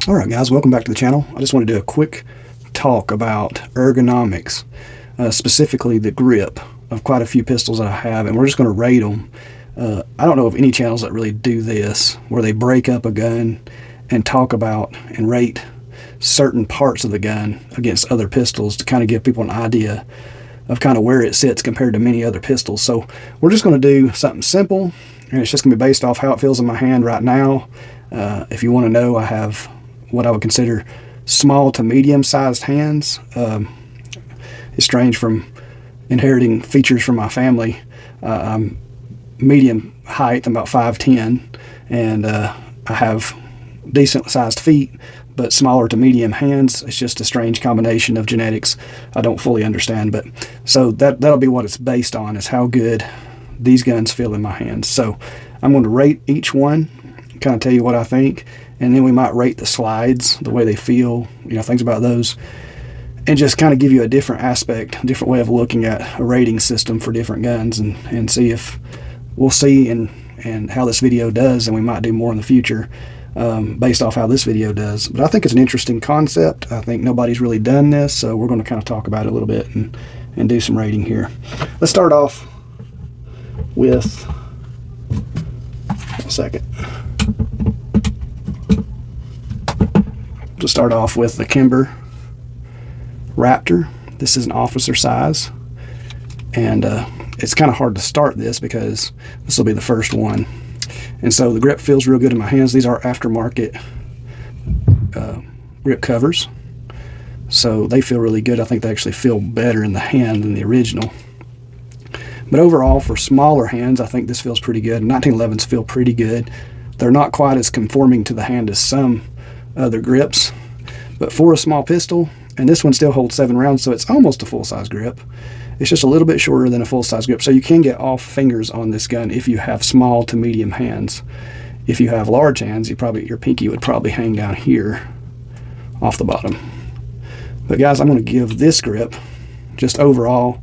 Alright guys, welcome back to the channel. I just want to do a quick talk about ergonomics, specifically the grip of quite a few pistols that I have, and we're just going to rate them. I don't know of any channels that really do this, where they break up a gun and talk about and rate certain parts of the gun against other pistols to kind of give people an idea of kind of where it sits compared to many other pistols. So we're just going to do something simple, and it's just going to be based off how it feels in my hand right now. If you want to know, I have what I would consider small to medium sized hands. It's strange from inheriting features from my family. I'm medium height, I'm about 5'10", and I have decent sized feet, but smaller to medium hands. It's just a strange combination of genetics I don't fully understand. But so that'll be what it's based on, is how good these guns feel in my hands. So I'm going to rate each one, kind of tell you what I think, and then we might rate the slides, the way they feel, things about those, and just kind of give you a different aspect, different way of looking at a rating system for different guns, and see if we'll see and how this video does, and we might do more in the future based off how this video does. But I think it's an interesting concept. I think nobody's really done this, so we're going to kind of talk about it a little bit and do some rating here. Let's start off with to start off with the Kimber Raptor. This is an officer size, and it's kind of hard to start this because this will be the first one, and so the grip feels real good in my hands. These are aftermarket grip covers, so they feel really good. I think they actually feel better in the hand than the original. But overall, for smaller hands, I think this feels pretty good. 1911s feel pretty good. They're not quite as conforming to the hand as some other grips, but for a small pistol, and this one still holds 7 rounds, so it's almost a full-size grip. It's just a little bit shorter than a full-size grip, so you can get off fingers on this gun if you have small to medium hands. If you have large hands, your pinky would probably hang down here off the bottom. But guys, I'm going to give this grip, just overall,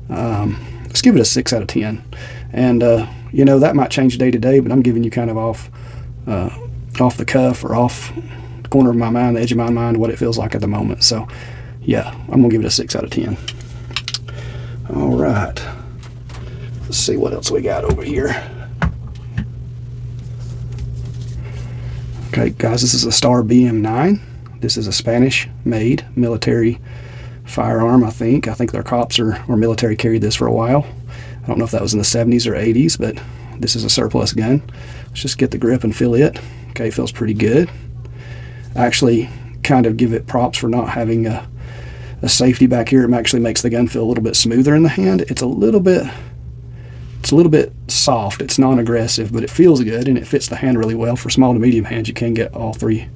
let's give it a 6 out of 10. And that might change day to day, but I'm giving you kind of off the cuff, or off the corner of my mind, the edge of my mind, what it feels like at the moment. So yeah, I'm gonna give it a 6 out of 10. All right, let's see what else we got over here. Okay guys, this is a Star BM9. This is a Spanish made military firearm. I think their cops or military carried this for a while. I don't know if that was in the 70s or 80s, but this is a surplus gun. Let's just get the grip and feel it. Okay, feels pretty good. I actually kind of give it props for not having a safety back here. It actually makes the gun feel a little bit smoother in the hand. It's a little bit soft. It's non-aggressive, but it feels good, and it fits the hand really well. For small to medium hands, you can get all three,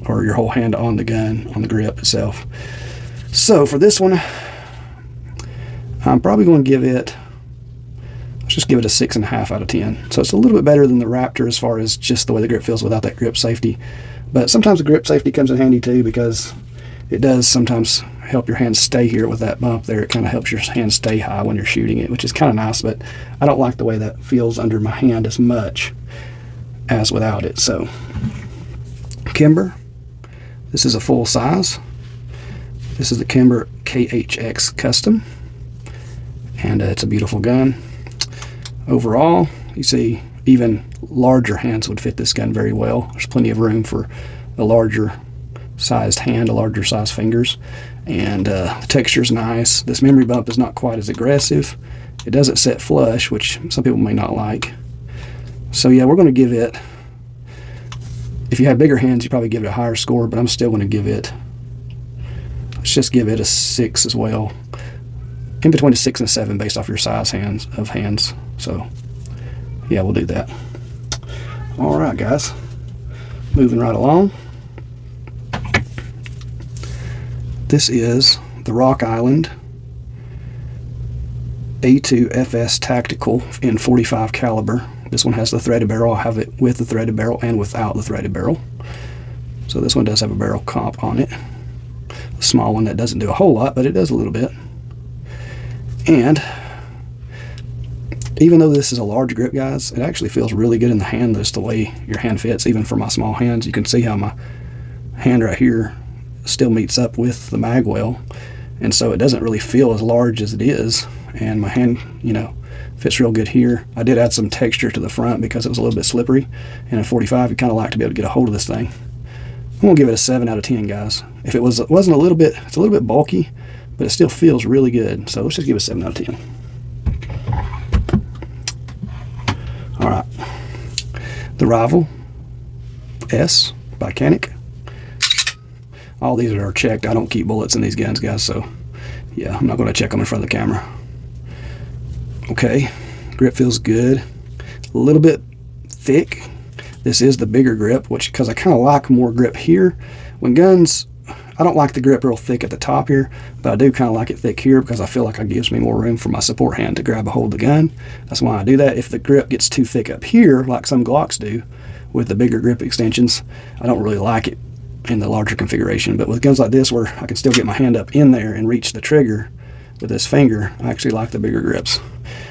or your whole hand on the gun, on the grip itself. So for this one, I'm probably going to give it, let's just give it a 6.5 out of 10. So it's a little bit better than the Raptor as far as just the way the grip feels without that grip safety. But sometimes the grip safety comes in handy too, because it does sometimes help your hand stay here with that bump there. It kind of helps your hand stay high when you're shooting it, which is kind of nice, but I don't like the way that feels under my hand as much as without it. So Kimber, this is a full size. This is the Kimber KHX Custom, and it's a beautiful gun. Overall, you see even larger hands would fit this gun very well. There's plenty of room for a larger sized hand, a larger sized fingers, and the texture's nice. This memory bump is not quite as aggressive. It doesn't set flush, which some people may not like. So yeah, we're going to give it, if you had bigger hands, you probably give it a higher score, but I'm still going to give it, let's just give it a 6 as well. In between a 6 and a 7 based off your size of hands. So yeah, we'll do that. All right guys, moving right along. This is the Rock Island A2FS Tactical in 45 caliber. This one has the threaded barrel. I have it with the threaded barrel and without the threaded barrel. So this one does have a barrel comp on it. A small one that doesn't do a whole lot, but it does a little bit. And even though this is a large grip, guys, it actually feels really good in the hand, just the way your hand fits. Even for my small hands, you can see how my hand right here still meets up with the mag well, and so it doesn't really feel as large as it is, and my hand, you know, fits real good here. I did add some texture to the front because it was a little bit slippery, and at 45 you kind of like to be able to get a hold of this thing. I'm gonna give it a 7 out of 10, guys. If it wasn't a little bit, it's a little bit bulky, but it still feels really good, so let's just give it a 7 out of 10. All right, the Rival S by Canik. All these are checked. I don't keep bullets in these guns, guys, so yeah, I'm not going to check them in front of the camera. Okay, grip feels good. A little bit thick. This is the bigger grip, which, because I kind of like more grip here. When guns, I don't like the grip real thick at the top here, but I do kind of like it thick here because I feel like it gives me more room for my support hand to grab a hold of the gun. That's why I do that. If the grip gets too thick up here, like some Glocks do with the bigger grip extensions, I don't really like it in the larger configuration. But with guns like this where I can still get my hand up in there and reach the trigger with this finger, I actually like the bigger grips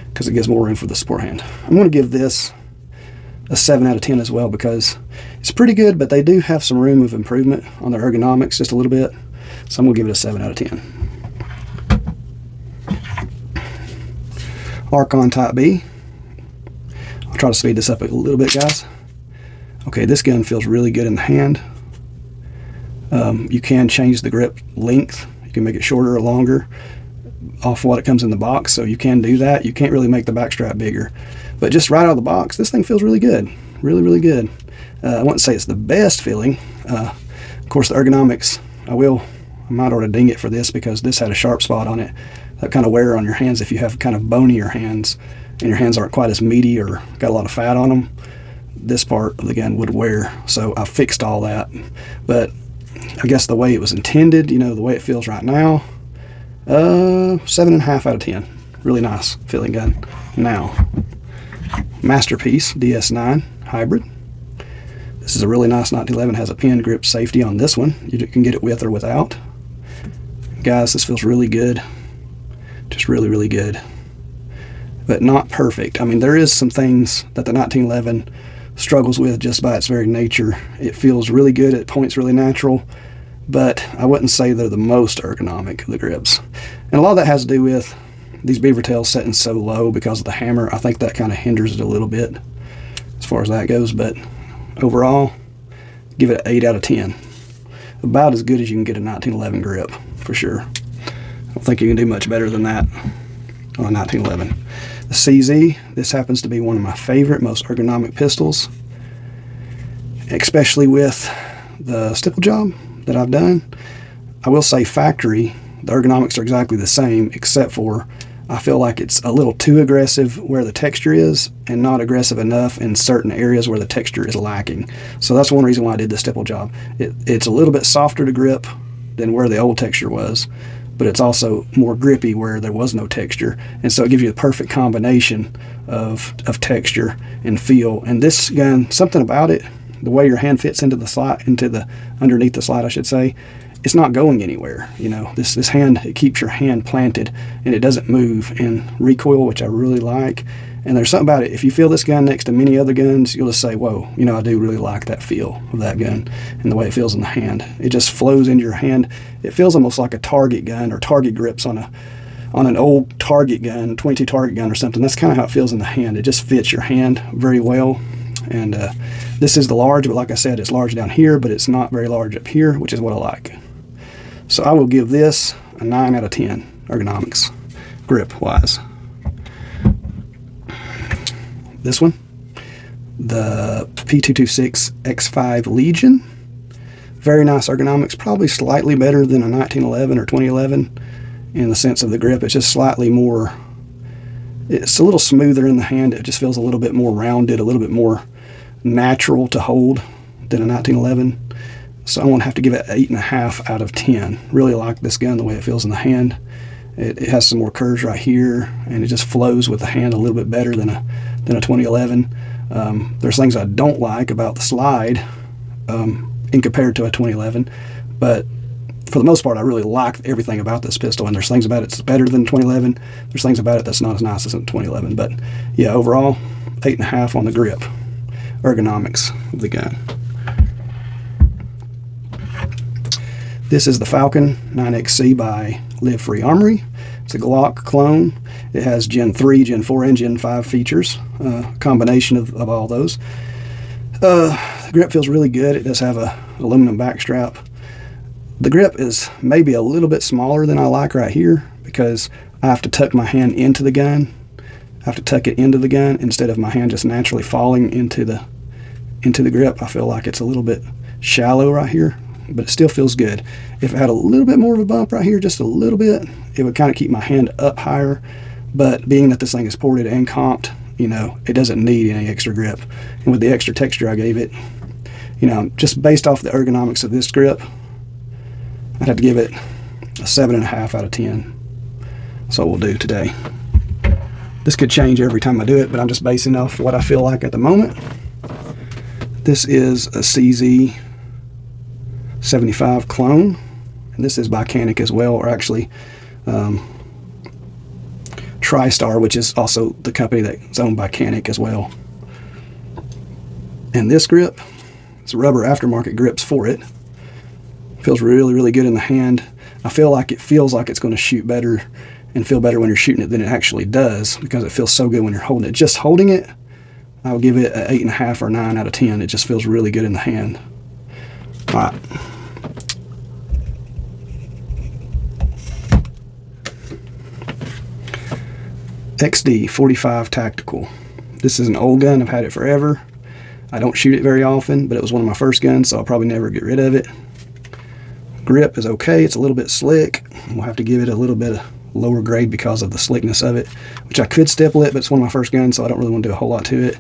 because it gives more room for the support hand. I'm going to give this a 7 out of 10 as well because it's pretty good, but they do have some room of improvement on their ergonomics just a little bit, so I'm going to give it a 7 out of 10. Archon Type B. I'll try to speed this up a little bit, guys. Okay, this gun feels really good in the hand. You can change the grip length. You can make it shorter or longer off what it comes in the box, so you can do that. You can't really make the back strap bigger, but just right out of the box, this thing feels really good. Really good. I wouldn't say it's the best feeling. Of course, the ergonomics, I might ought to ding it for this because this had a sharp spot on it. That kind of wear on your hands if you have kind of bonier hands and your hands aren't quite as meaty or got a lot of fat on them. This part of the gun would wear, so I fixed all that. But I guess the way it was intended, you know, the way it feels right now, 7.5 out of 10. Really nice feeling gun. Now, Masterpiece DS9 Hybrid. This is a really nice 1911. Has a pin grip safety on this one. You can get it with or without. Guys, this feels really good. Just really good. But not perfect. I mean, there is some things that the 1911 struggles with just by its very nature. It feels really good, it points really natural, but I wouldn't say they're the most ergonomic of the grips. And a lot of that has to do with these beaver tails setting so low because of the hammer. I think that kind of hinders it a little bit as far as that goes, but overall, give it an 8 out of 10. About as good as you can get a 1911 grip, for sure. I don't think you can do much better than that on a 1911. The CZ, this happens to be one of my favorite, most ergonomic pistols, especially with the stipple job that I've done. I will say factory, the ergonomics are exactly the same, except for I feel like it's a little too aggressive where the texture is and not aggressive enough in certain areas where the texture is lacking. So that's one reason why I did the stipple job. It's a little bit softer to grip than where the old texture was, but it's also more grippy where there was no texture, and so it gives you the perfect combination of texture and feel. And this gun, something about it, the way your hand fits into the slot, underneath the slot, I should say, it's not going anywhere. You know, this hand, it keeps your hand planted and it doesn't move in recoil, which I really like. And there's something about it, if you feel this gun next to many other guns, you'll just say, whoa, you know, I do really like that feel of that gun and the way it feels in the hand. It just flows into your hand. It feels almost like a target gun or target grips on an old target gun, 22 target gun or something. That's kind of how it feels in the hand. It just fits your hand very well. And this is the large, but like I said, it's large down here, but it's not very large up here, which is what I like. So I will give this a 9 out of 10 ergonomics, grip wise. This one, the P226 X5 Legion, very nice ergonomics, probably slightly better than a 1911 or 2011 in the sense of the grip. It's just slightly more, it's a little smoother in the hand. It just feels a little bit more rounded, a little bit more natural to hold than a 1911. So I'm going to have to give it 8.5 out of 10. Really like this gun, the way it feels in the hand. It has some more curves right here, and it just flows with the hand a little bit better than a 2011. There's things I don't like about the slide in compared to a 2011, but for the most part, I really like everything about this pistol, and there's things about it that's better than 2011. There's things about it that's not as nice as in 2011, but yeah, overall, 8.5 on the grip, ergonomics of the gun. This is the Falcon 9XC by Live Free Armory. It's a Glock clone. It has Gen 3, Gen 4, and Gen 5 features, combination of all those. The grip feels really good. It does have a aluminum back strap. The grip is maybe a little bit smaller than I like right here because I have to tuck my hand into the gun. I have to tuck it into the gun instead of my hand just naturally falling into the grip. I feel like it's a little bit shallow right here, but it still feels good. If it had a little bit more of a bump right here, just a little bit, it would kind of keep my hand up higher. But being that this thing is ported and comped, you know, it doesn't need any extra grip. And with the extra texture I gave it, you know, just based off the ergonomics of this grip, I'd have to give it a 7.5 out of 10. That's what we'll do today. This could change every time I do it, but I'm just basing off what I feel like at the moment. This is a CZ 75 clone, and this is by Canik as well, or actually TriStar, which is also the company that's owned by Canik as well. And this grip, it's rubber aftermarket grips for it. Feels really, really good in the hand. I feel like it feels like it's going to shoot better and feel better when you're shooting it than it actually does because it feels so good when you're holding it. Just holding it, I'll give it an 8.5 or 9 out of 10. It just feels really good in the hand. All right. XD 45 Tactical. This is an old gun. I've had it forever. I don't shoot it very often, but it was one of my first guns, so I'll probably never get rid of it. Grip is okay. It's a little bit slick. We'll have to give it a little bit of lower grade because of the slickness of it, which I could stipple it, but it's one of my first guns, so I don't really want to do a whole lot to it.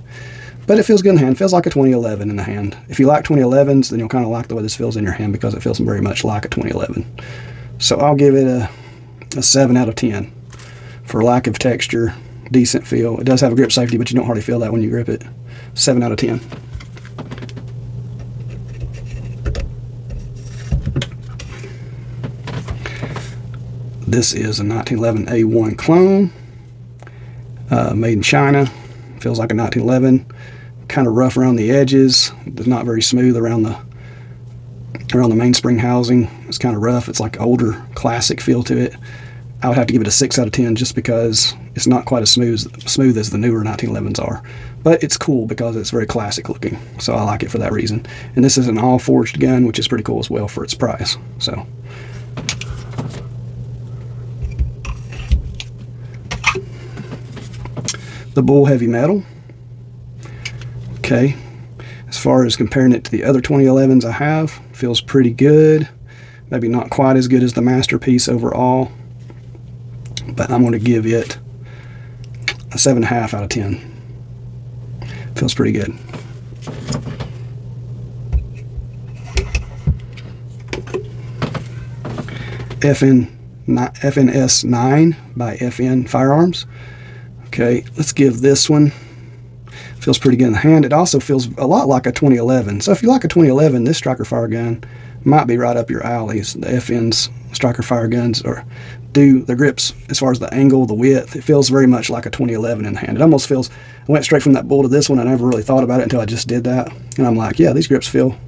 But it feels good in the hand. It feels like a 2011 in the hand. If you like 2011s, then you'll kind of like the way this feels in your hand because it feels very much like a 2011. So I'll give it a 7 out of 10 for lack of texture, decent feel. It does have a grip safety, but you don't hardly feel that when you grip it. 7 out of 10. This is a 1911 A1 clone, made in China. Feels like a 1911. Kind of rough around the edges. It's not very smooth around the mainspring housing. It's kind of rough. It's like older, classic feel to it. I would have to give it a 6 out of 10 just because it's not quite as smooth as the newer 1911s are. But it's cool because it's very classic looking. So I like it for that reason. And this is an all-forged gun, which is pretty cool as well for its price. So. The Bull Heavy Metal. Okay, as far as comparing it to the other 2011s I have, feels pretty good. Maybe not quite as good as the Masterpiece overall, but I'm going to give it a 7.5 out of 10. Feels pretty good. FNS9 by FN Firearms. Okay, let's give this one. Feels pretty good in the hand. It also feels a lot like a 2011. So if you like a 2011, this striker fire gun might be right up your alleys. The FN's striker fire guns do the grips as far as the angle, the width. It feels very much like a 2011 in the hand. It almost feels, I went straight from that bull to this one. I never really thought about it until I just did that. And I'm like, yeah, these grips feel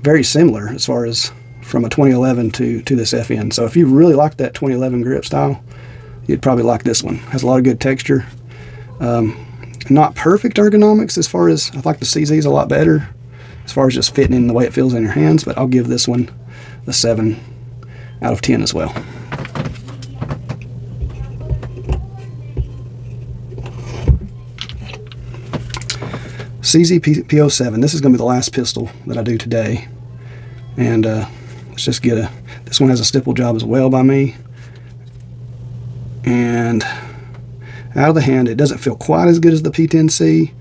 very similar as far as from a 2011 to this FN. So if you really like that 2011 grip style, you'd probably like this one. Has a lot of good texture. Not perfect ergonomics as far as, I like the CZ's a lot better as far as just fitting in the way it feels in your hands, but I'll give this one a 7 out of 10 as well. CZ P226. This is going to be the last pistol that I do today. And let's just get this one has a stipple job as well by me. And out of the hand, it doesn't feel quite as good as the P10C.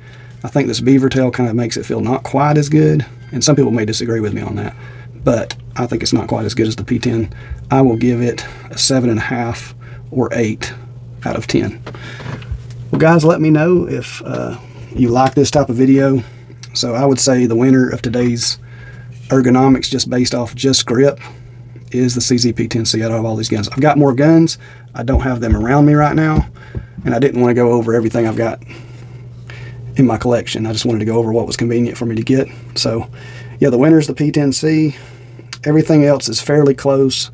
I think this beaver tail kind of makes it feel not quite as good. And some people may disagree with me on that, but I think it's not quite as good as the P10. I will give it a 7.5 or 8 out of 10. Well, guys, let me know if you like this type of video. So I would say the winner of today's ergonomics, just based off just grip, is the CZ P10C out of all these guns. I've got more guns. I don't have them around me right now, and I didn't want to go over everything I've got in my collection. I just wanted to go over what was convenient for me to get. So yeah, the winner is the P10C. Everything else is fairly close.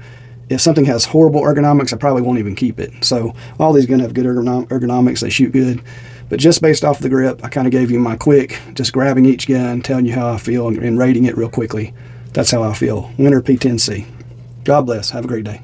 If something has horrible ergonomics, I probably won't even keep it. So all these are going to have good ergonomics. They shoot good. But just based off the grip, I kind of gave you my quick, just grabbing each gun, telling you how I feel, and rating it real quickly. That's how I feel. Winner P10C. God bless. Have a great day.